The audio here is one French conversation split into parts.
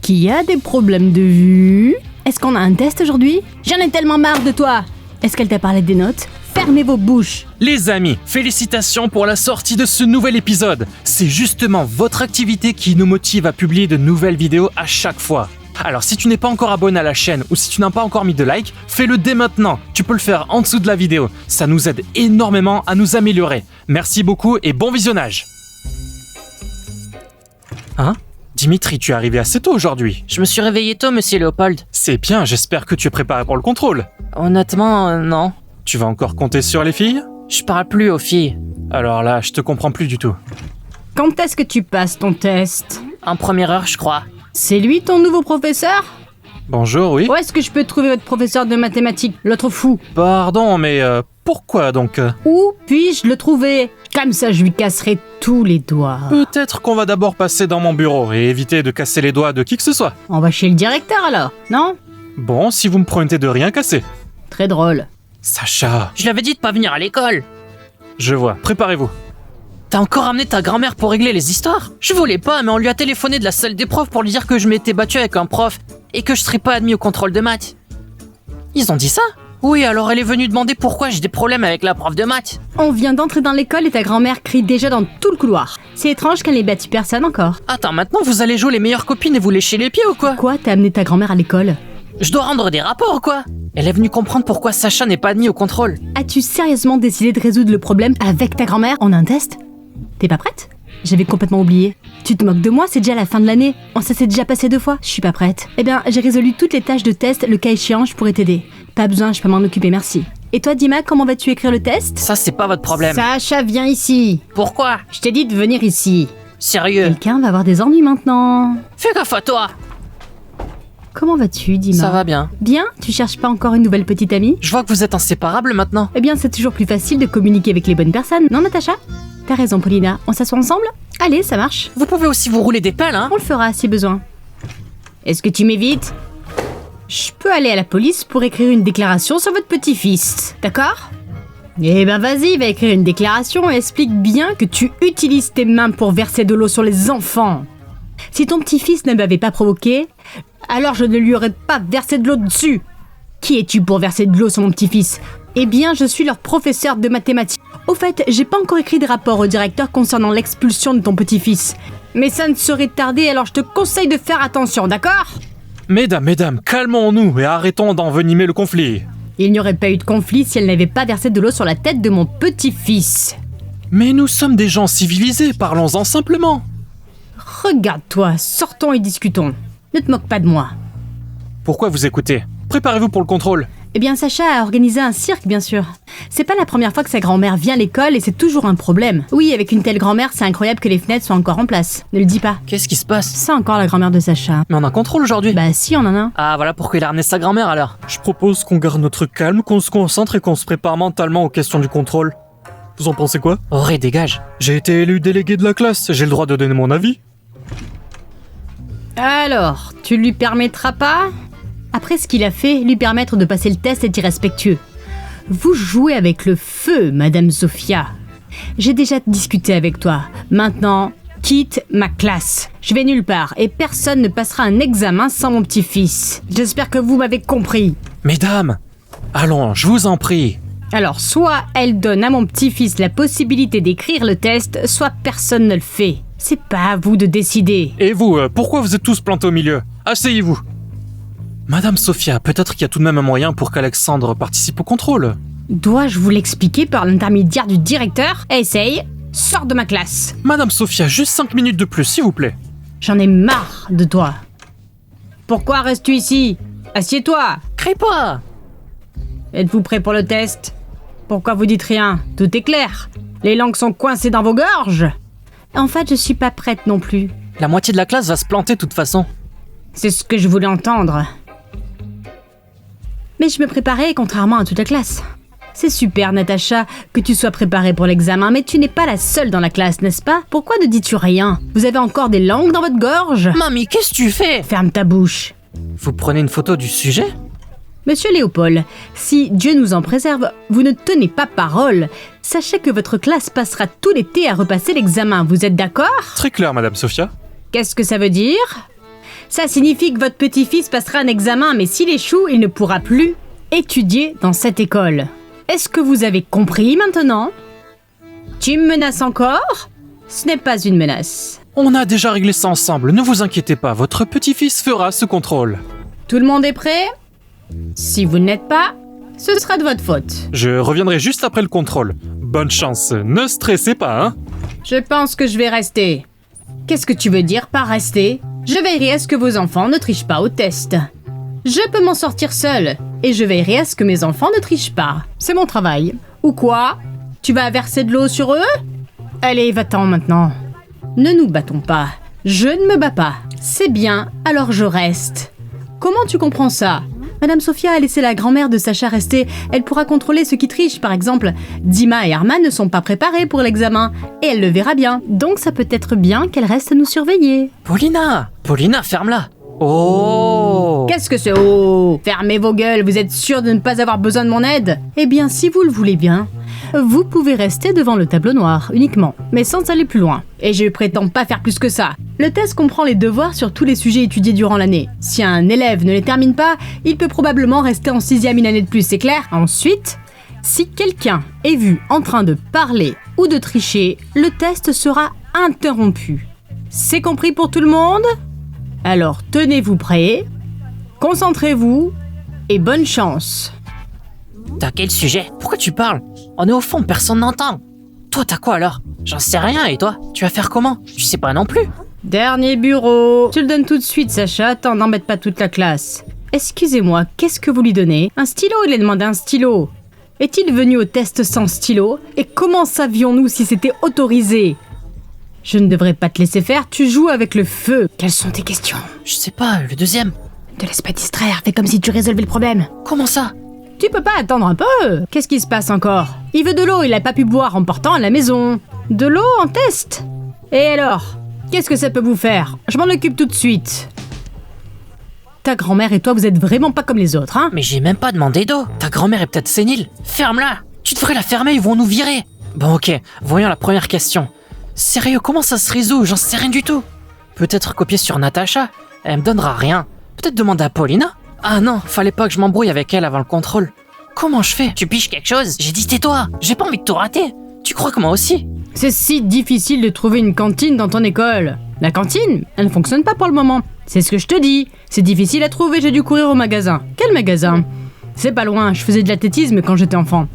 qu'il y a des problèmes de vue? Est-ce qu'on a un test aujourd'hui? J'en ai tellement marre de toi! Est-ce qu'elle t'a parlé des notes? Fermez vos bouches! Les amis, félicitations pour la sortie de ce nouvel épisode. C'est justement votre activité qui nous motive à publier de nouvelles vidéos à chaque fois. Alors si tu n'es pas encore abonné à la chaîne ou si tu n'as pas encore mis de like, fais-le dès maintenant. Tu peux le faire en dessous de la vidéo. Ça nous aide énormément à nous améliorer. Merci beaucoup et bon visionnage. Hein? Dimitri, tu es arrivé assez tôt aujourd'hui. Je me suis réveillé tôt, monsieur Léopold. C'est bien, j'espère que tu es préparé pour le contrôle. Honnêtement, non. Tu vas encore compter sur les filles? Je parle plus aux filles. Alors là, je te comprends plus du tout. Quand est-ce que tu passes ton test? En première heure, je crois. C'est lui ton nouveau professeur? Bonjour, oui? Où est-ce que je peux trouver votre professeur de mathématiques, l'autre fou? Pardon, mais pourquoi donc? Où puis-je le trouver? Comme ça, je lui casserai tous les doigts. Peut-être qu'on va d'abord passer dans mon bureau et éviter de casser les doigts de qui que ce soit. On va chez le directeur alors, non? Bon, si vous me promettez de rien casser. Très drôle. Sacha, Je lui avais dit de pas venir à l'école. je vois, préparez-vous. T'as encore amené ta grand-mère pour régler les histoires? Je voulais pas, mais on lui a téléphoné de la salle des profs pour lui dire que je m'étais battu avec un prof et que je serais pas admis au contrôle de maths. Ils ont dit ça? Oui, alors elle est venue demander pourquoi j'ai des problèmes avec la prof de maths. On vient d'entrer dans l'école et ta grand-mère crie déjà dans tout le couloir. C'est étrange qu'elle n'ait battu personne encore. Attends, maintenant vous allez jouer les meilleures copines et vous lécher les pieds ou quoi? Quoi, t'as amené ta grand-mère à l'école? Je dois rendre des rapports ou quoi? Elle est venue comprendre pourquoi Sacha n'est pas admis au contrôle. As-tu sérieusement décidé de résoudre le problème avec ta grand-mère en un test? T'es pas prête? J'avais complètement oublié. Tu te moques de moi, c'est déjà la fin de l'année. Ça s'est déjà passé 2 fois, je suis pas prête. Eh bien, j'ai résolu toutes les tâches de test, le cas échéant, je pourrais t'aider. Pas besoin, je peux m'en occuper, merci. Et toi, Dima, comment vas-tu écrire le test? Ça, c'est pas votre problème. Sacha, viens ici. Pourquoi? Je t'ai dit de venir ici. Sérieux? Quelqu'un va avoir des ennuis maintenant. Fais gaffe à toi! Comment vas-tu, Dima? Ça va bien. Bien? Tu cherches pas encore une nouvelle petite amie? Je vois que vous êtes inséparables maintenant. Eh bien, c'est toujours plus facile de communiquer avec les bonnes personnes, non, Natacha? T'as raison, Paulina. On s'assoit ensemble? Allez, ça marche. Vous pouvez aussi vous rouler des pelles, hein? On le fera si besoin. Est-ce que tu m'évites? Je peux aller à la police pour écrire une déclaration sur votre petit-fils, d'accord? Eh ben vas-y, va écrire une déclaration et explique bien que tu utilises tes mains pour verser de l'eau sur les enfants. Si ton petit-fils ne m'avait pas provoqué, alors je ne lui aurais pas versé de l'eau dessus. Qui es-tu pour verser de l'eau sur mon petit-fils? Eh bien, je suis leur professeur de mathématiques. Au fait, j'ai pas encore écrit de rapport au directeur concernant l'expulsion de ton petit-fils. Mais ça ne saurait tarder, alors je te conseille de faire attention, d'accord? Mesdames, calmons-nous et arrêtons d'envenimer le conflit. Il n'y aurait pas eu de conflit si elle n'avait pas versé de l'eau sur la tête de mon petit-fils. Mais nous sommes des gens civilisés, parlons-en simplement. Regarde-toi, sortons et discutons. Ne te moque pas de moi. Pourquoi vous écoutez? Préparez-vous pour le contrôle. Eh bien, Sacha a organisé un cirque, bien sûr. C'est pas la première fois que sa grand-mère vient à l'école et c'est toujours un problème. Oui, avec une telle grand-mère, c'est incroyable que les fenêtres soient encore en place. Ne le dis pas. Qu'est-ce qui se passe? C'est encore la grand-mère de Sacha. Mais on a un contrôle aujourd'hui. Bah si, on en a un. Ah, voilà pourquoi il a ramené sa grand-mère alors. Je propose qu'on garde notre calme, qu'on se concentre et qu'on se prépare mentalement aux questions du contrôle. Vous en pensez quoi? Auré, dégage. J'ai été élu délégué de la classe, j'ai le droit de donner mon avis. Alors, tu lui permettras pas? Après ce qu'il a fait, lui permettre de passer le test est irrespectueux. Vous jouez avec le feu, Madame Sophia. J'ai déjà discuté avec toi. Maintenant, quitte ma classe. Je vais nulle part et personne ne passera un examen sans mon petit-fils. J'espère que vous m'avez compris. Mesdames, allons, je vous en prie. Alors, soit elle donne à mon petit-fils la possibilité d'écrire le test, soit personne ne le fait. C'est pas à vous de décider. Et vous, pourquoi vous êtes tous plantés au milieu? Asseyez-vous. Madame Sophia, peut-être qu'il y a tout de même un moyen pour qu'Alexandre participe au contrôle. Dois-je vous l'expliquer par l'intermédiaire du directeur? Essaye, sors de ma classe. Madame Sophia, juste 5 minutes de plus, s'il vous plaît. J'en ai marre de toi. Pourquoi restes-tu ici? Assieds-toi. Crie pas! Êtes-vous prêt pour le test? Pourquoi vous dites rien? Tout est clair. Les langues sont coincées dans vos gorges. En fait, je suis pas prête non plus. La moitié de la classe va se planter de toute façon. C'est ce que je voulais entendre. Mais je me préparais contrairement à toute la classe. C'est super, Natacha, que tu sois préparée pour l'examen, mais tu n'es pas la seule dans la classe, n'est-ce pas? Pourquoi ne dis-tu rien? Vous avez encore des langues dans votre gorge? Mamie, qu'est-ce que tu fais? Ferme ta bouche. Vous prenez une photo du sujet? Monsieur Léopold, si Dieu nous en préserve, vous ne tenez pas parole. Sachez que votre classe passera tout l'été à repasser l'examen, vous êtes d'accord? Très clair, Madame Sophia. Qu'est-ce que ça veut dire? Ça signifie que votre petit-fils passera un examen, mais s'il échoue, il ne pourra plus étudier dans cette école. Est-ce que vous avez compris maintenant? Tu me menaces encore? Ce n'est pas une menace. On a déjà réglé ça ensemble, ne vous inquiétez pas, votre petit-fils fera ce contrôle. Tout le monde est prêt? Si vous ne l'êtes pas, ce sera de votre faute. Je reviendrai juste après le contrôle. Bonne chance, ne stressez pas, hein. Je pense que je vais rester. Qu'est-ce que tu veux dire par rester? Je veillerai à ce que vos enfants ne trichent pas au test. Je peux m'en sortir seule, et je veillerai à ce que mes enfants ne trichent pas. C'est mon travail. Ou quoi? Tu vas verser de l'eau sur eux? Allez, va-t'en maintenant. Ne nous battons pas. Je ne me bats pas. C'est bien, alors je reste. Comment tu comprends ça? Madame Sophia a laissé la grand-mère de Sacha rester. Elle pourra contrôler ceux qui trichent, par exemple. Dima et Arman ne sont pas préparés pour l'examen, et elle le verra bien. Donc ça peut être bien qu'elle reste nous surveiller. Paulina, ferme-la. Oh! Qu'est-ce que c'est? Oh! Fermez vos gueules, vous êtes sûr de ne pas avoir besoin de mon aide? Eh bien, si vous le voulez bien, vous pouvez rester devant le tableau noir, uniquement, mais sans aller plus loin. Et je prétends pas faire plus que ça. Le test comprend les devoirs sur tous les sujets étudiés durant l'année. Si un élève ne les termine pas, il peut probablement rester en 6e une année de plus, c'est clair? Ensuite, si quelqu'un est vu en train de parler ou de tricher, le test sera interrompu. C'est compris pour tout le monde? Alors tenez-vous prêts, concentrez-vous et bonne chance. T'as quel sujet? Pourquoi tu parles? On est au fond, personne n'entend. Toi, t'as quoi alors? J'en sais rien, et toi? Tu vas faire comment? Tu sais pas non plus. Dernier bureau. Tu le donnes tout de suite, Sacha. Attends, n'embête pas toute la classe. Excusez-moi, qu'est-ce que vous lui donnez? Un stylo? Il a demandé un stylo. Est-il venu au test sans stylo? Et comment savions-nous si c'était autorisé? Je ne devrais pas te laisser faire, tu joues avec le feu. Quelles sont tes questions? Je sais pas, le deuxième. Ne te laisse pas distraire, fais comme si tu résolvais le problème. Comment ça? Tu peux pas attendre un peu? Qu'est-ce qui se passe encore? Il veut de l'eau, il a pas pu boire en portant à la maison. De l'eau en test? Et alors? Qu'est-ce que ça peut vous faire? Je m'en occupe tout de suite. Ta grand-mère et toi, vous êtes vraiment pas comme les autres, hein? Mais j'ai même pas demandé d'eau. Ta grand-mère est peut-être sénile. Ferme-la! Tu devrais la fermer, ils vont nous virer. Bon ok, voyons la première question. Sérieux, comment ça se résout? J'en sais rien du tout. Peut-être copier sur Natacha? Elle me donnera rien. Peut-être demander à Paulina? Ah non, fallait pas que je m'embrouille avec elle avant le contrôle. Comment je fais? Tu piges quelque chose? J'ai dit tais-toi. J'ai pas envie de tout rater. Tu crois que moi aussi? C'est si difficile de trouver une cantine dans ton école. La cantine, elle ne fonctionne pas pour le moment. C'est ce que je te dis. C'est difficile à trouver, j'ai dû courir au magasin. Quel magasin? C'est pas loin, je faisais de l'athlétisme quand j'étais enfant.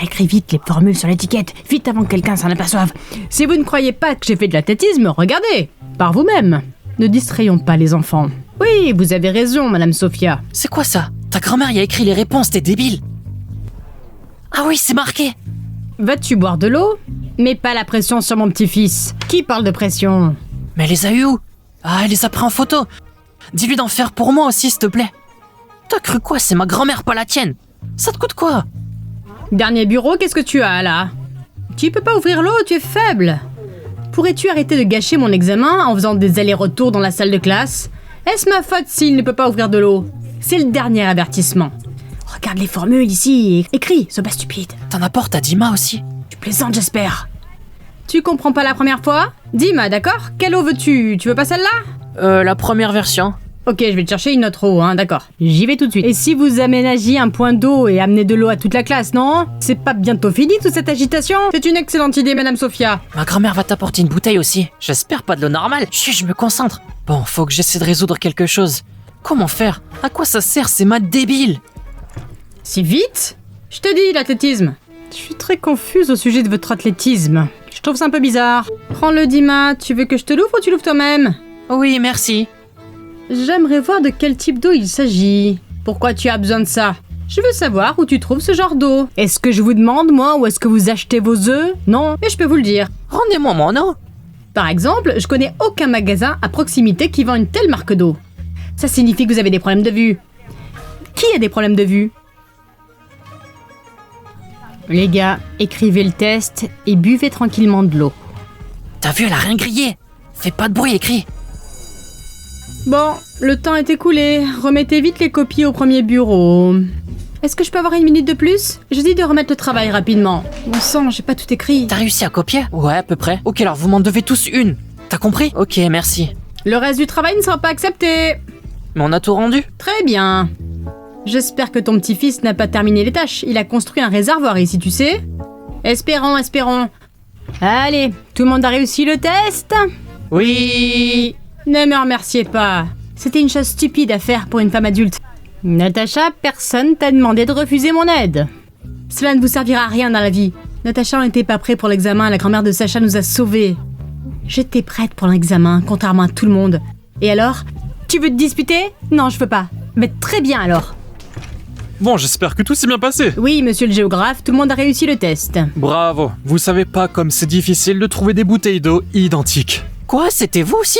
Écris vite les formules sur l'étiquette, vite avant que quelqu'un s'en aperçoive. Si vous ne croyez pas que j'ai fait de l'athlétisme, regardez, par vous-même. Ne distrayons pas les enfants. Oui, vous avez raison, Madame Sophia. C'est quoi ça? Ta grand-mère y a écrit les réponses, t'es débile. Ah oui, c'est marqué. Vas-tu boire de l'eau? Mets pas la pression sur mon petit-fils. Qui parle de pression? Mais elle les a eu où? Ah, elle les a pris en photo. Dis-lui d'en faire pour moi aussi, s'il te plaît. T'as cru quoi? C'est ma grand-mère, pas la tienne. Ça te coûte quoi? Dernier bureau, qu'est-ce que tu as là? Tu peux pas ouvrir l'eau, tu es faible. Pourrais-tu arrêter de gâcher mon examen en faisant des allers-retours dans la salle de classe? Est-ce ma faute s'il ne peut pas ouvrir de l'eau? C'est le dernier avertissement. Regarde les formules ici et écris, sois pas stupide. T'en apportes à Dima aussi? Tu plaisantes, j'espère. Tu comprends pas la première fois? Dima, d'accord? Quelle eau veux-tu? Tu veux pas celle-là? La première version. Ok, je vais te chercher une autre eau, hein, d'accord. J'y vais tout de suite. Et si vous aménagiez un point d'eau et amenez de l'eau à toute la classe, non? C'est pas bientôt fini toute cette agitation? C'est une excellente idée, Madame Sophia. Ma grand-mère va t'apporter une bouteille aussi. J'espère pas de l'eau normale. Chut, je me concentre. Bon, faut que j'essaie de résoudre quelque chose. Comment faire? À quoi ça sert ces maths débiles? Si vite? Je te dis, l'athlétisme. Je suis très confuse au sujet de votre athlétisme. Je trouve ça un peu bizarre. Prends-le, Dima. Tu veux que je te l'ouvre ou tu l'ouvres toi-même? Oui, merci. J'aimerais voir de quel type d'eau il s'agit. Pourquoi tu as besoin de ça? Je veux savoir où tu trouves ce genre d'eau. Est-ce que je vous demande, moi, où est-ce que vous achetez vos œufs? Non, mais je peux vous le dire. Rendez-moi mon eau. Par exemple, je connais aucun magasin à proximité qui vend une telle marque d'eau. Ça signifie que vous avez des problèmes de vue. Qui a des problèmes de vue? Les gars, écrivez le test et buvez tranquillement de l'eau. T'as vu, elle a rien grillé. Fais pas de bruit, écris. Bon, le temps est écoulé. Remettez vite les copies au premier bureau. Est-ce que je peux avoir une minute de plus? Je dis de remettre le travail rapidement. Bon sang, j'ai pas tout écrit. T'as réussi à copier? Ouais, à peu près. Ok, alors vous m'en devez tous une. T'as compris? Ok, merci. Le reste du travail ne sera pas accepté. Mais on a tout rendu. Très bien. J'espère que ton petit-fils n'a pas terminé les tâches. Il a construit un réservoir ici, tu sais. Espérons. Allez, tout le monde a réussi le test? Oui. Ne me remerciez pas. C'était une chose stupide à faire pour une femme adulte. Natacha, personne t'a demandé de refuser mon aide. Cela ne vous servira à rien dans la vie. Natacha n'était pas prêt pour l'examen, la grand-mère de Sacha nous a sauvés. J'étais prête pour l'examen, contrairement à tout le monde. Et alors? Tu veux te disputer? Non, je veux pas. Mais très bien alors. Bon, j'espère que tout s'est bien passé. Oui, monsieur le géographe, tout le monde a réussi le test. Bravo. Vous savez pas comme c'est difficile de trouver des bouteilles d'eau identiques. Quoi, c'était vous aussi?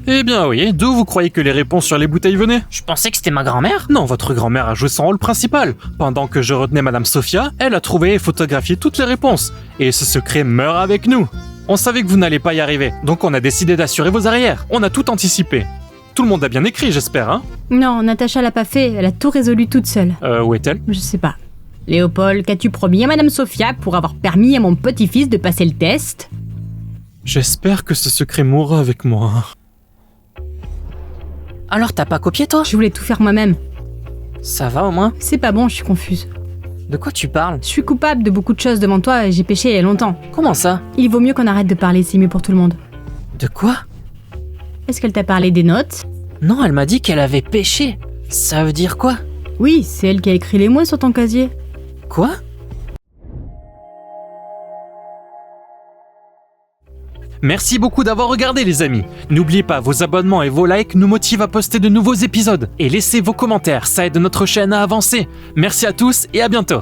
Eh bien oui, d'où vous croyez que les réponses sur les bouteilles venaient? Je pensais que c'était ma grand-mère. Non, votre grand-mère a joué son rôle principal. Pendant que je retenais Madame Sophia, elle a trouvé et photographié toutes les réponses. Et ce secret meurt avec nous. On savait que vous n'allez pas y arriver, donc on a décidé d'assurer vos arrières. On a tout anticipé. Tout le monde a bien écrit, j'espère, hein? Non, Natacha l'a pas fait, elle a tout résolu toute seule. Où est-elle? Je sais pas. Léopold, qu'as-tu promis à Madame Sophia pour avoir permis à mon petit-fils de passer le test? J'espère que ce secret mourra avec moi. Alors t'as pas copié toi? Je voulais tout faire moi-même. Ça va au moins? C'est pas bon, je suis confuse. De quoi tu parles? Je suis coupable de beaucoup de choses devant toi et j'ai péché il y a longtemps. Comment ça? Il vaut mieux qu'on arrête de parler, c'est mieux pour tout le monde. De quoi? Est-ce qu'elle t'a parlé des notes? Non, elle m'a dit qu'elle avait péché. Ça veut dire quoi? Oui, c'est elle qui a écrit les mots sur ton casier. Quoi? Merci beaucoup d'avoir regardé les amis. N'oubliez pas, vos abonnements et vos likes nous motivent à poster de nouveaux épisodes. Et laissez vos commentaires, ça aide notre chaîne à avancer. Merci à tous et à bientôt.